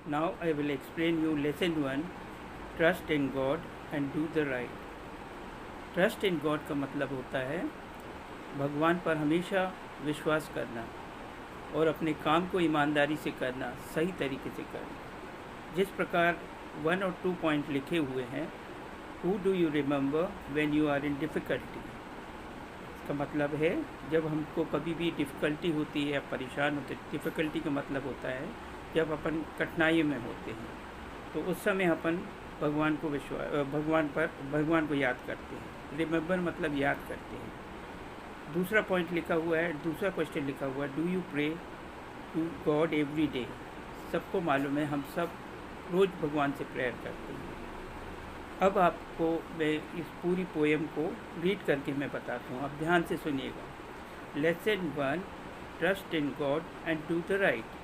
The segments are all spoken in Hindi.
Now I will explain you lesson 1, trust in God and do the right. Trust in God का मतलब होता है भगवान पर हमेशा विश्वास करना और अपने काम को ईमानदारी से करना, सही तरीके से करना। जिस प्रकार 1 और 2 पॉइंट लिखे हुए हैं, who do you remember when you are in difficulty. इसका मतलब है जब हमको कभी भी डिफ़िकल्टी होती है या परेशान होते हैं। डिफ़िकल्टी का मतलब होता है जब अपन कठिनाई में होते हैं, तो उस समय अपन भगवान को याद करते हैं। रिमेंबर मतलब याद करते हैं। दूसरा पॉइंट लिखा हुआ है, दूसरा क्वेश्चन लिखा हुआ है, do you pray to God every day. सबको मालूम है हम सब रोज़ भगवान से प्रेयर करते हैं। अब आपको मैं इस पूरी पोएम को रीड करके मैं बताता हूँ, आप ध्यान से सुनिएगा। Lesson 1, trust in God and do the right.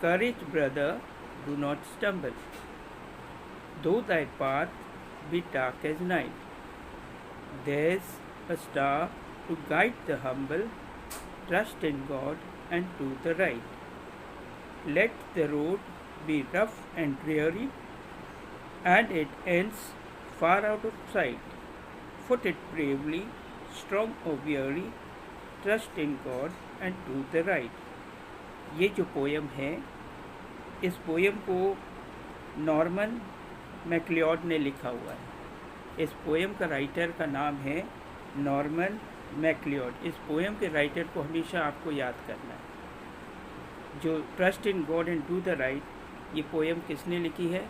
Courage brother, do not stumble, though thy path be dark as night, there's a star to guide the humble. Trust in God and do the right. Let the road be rough and dreary, and it ends far out of sight. Foot it bravely, strong or weary. Trust in God and do the right. ये जो पोएम है, इस पोएम को नॉर्मन मैक्लियोड ने लिखा हुआ है। इस पोएम का राइटर का नाम है नॉर्मन मैक्लियोड। इस पोएम के राइटर को हमेशा आपको याद करना है। जो trust in God and do the right, ये पोएम किसने लिखी है?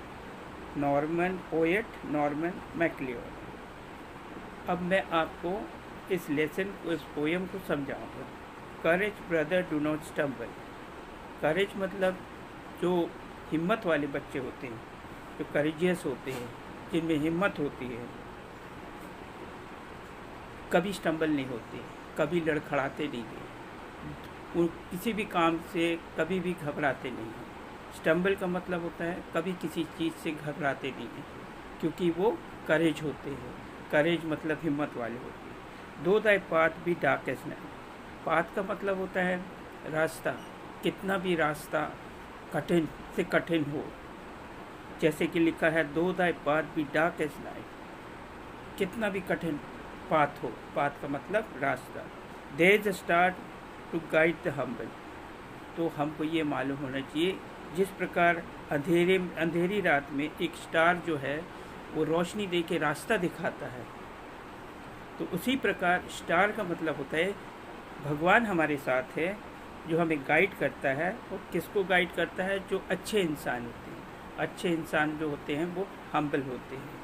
Poet Norman McLeod. अब मैं आपको इस लेसन को, इस पोएम को समझाऊंगा। करेज ब्रदर, डू नॉट स्टम्बल। करेज मतलब जो हिम्मत वाले बच्चे होते हैं, जो करेजियस होते हैं, जिनमें हिम्मत होती है, कभी स्टम्बल नहीं होते, कभी लड़खड़ाते नहीं हैं, वो किसी भी काम से कभी भी घबराते नहीं हैं। स्टम्बल का मतलब होता है कभी किसी चीज़ से घबराते नहीं हैं, क्योंकि वो करेज होते हैं। करेज मतलब हिम्मत वाले होते हैं। दो thy path be dark as night. Path का मतलब होता है रास्ता। कितना भी रास्ता कठिन से कठिन हो, जैसे कि लिखा है though thy path be dark as night. कितना भी कठिन पाथ हो, पाथ का मतलब रास्ता। There is a star to guide the humble. तो हमको ये मालूम होना चाहिए, जिस प्रकार अंधेरी रात में एक स्टार जो है वो रोशनी दे के रास्ता दिखाता है, तो उसी प्रकार स्टार का मतलब होता है भगवान हमारे साथ है, जो हमें गाइड करता है। और किसको गाइड करता है? जो अच्छे इंसान होते हैं। अच्छे इंसान जो होते हैं वो हम्बल होते हैं।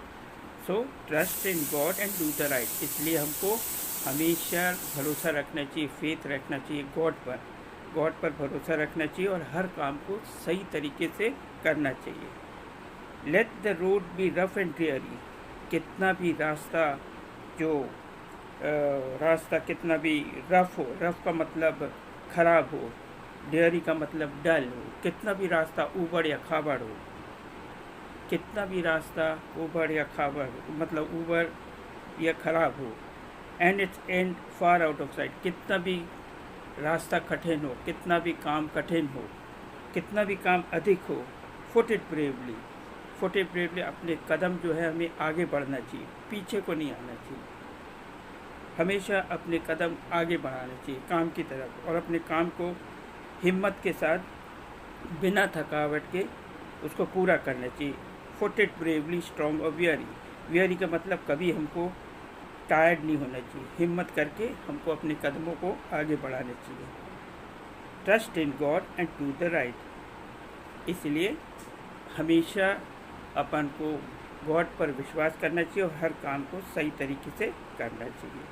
So trust in God and do the right. इसलिए हमको हमेशा भरोसा रखना चाहिए, फेथ रखना चाहिए गॉड पर भरोसा रखना चाहिए और हर काम को सही तरीके से करना चाहिए। Let the road be rough and dreary. कितना भी रास्ता कितना भी रफ हो, रफ का मतलब खराब हो, ड्रेयरी का मतलब डल हो। कितना भी रास्ता ऊबड़ या खाबड़ हो, कितना भी रास्ता ऊबड़ या खाबड़ मतलब ऊबड़ या खराब हो, and it's and far out of site. कितना भी रास्ता कठिन हो, कितना भी काम कठिन हो, कितना भी काम अधिक हो, foot it bravely. Foot it bravely, अपने कदम जो है हमें आगे बढ़ना चाहिए, पीछे को नहीं आना चाहिए। हमेशा अपने कदम आगे बढ़ाना चाहिए काम की तरफ, और अपने काम को हिम्मत के साथ बिना थकावट के उसको पूरा करना चाहिए। फुट इट ब्रेवली, स्ट्रॉन्ग और वियरी। वियरी का मतलब कभी हमको टायर्ड नहीं होना चाहिए, हिम्मत करके हमको अपने कदमों को आगे बढ़ाना चाहिए। Trust in God and do the right. इसलिए हमेशा अपन को गॉड पर विश्वास करना चाहिए और हर काम को सही तरीके से करना चाहिए।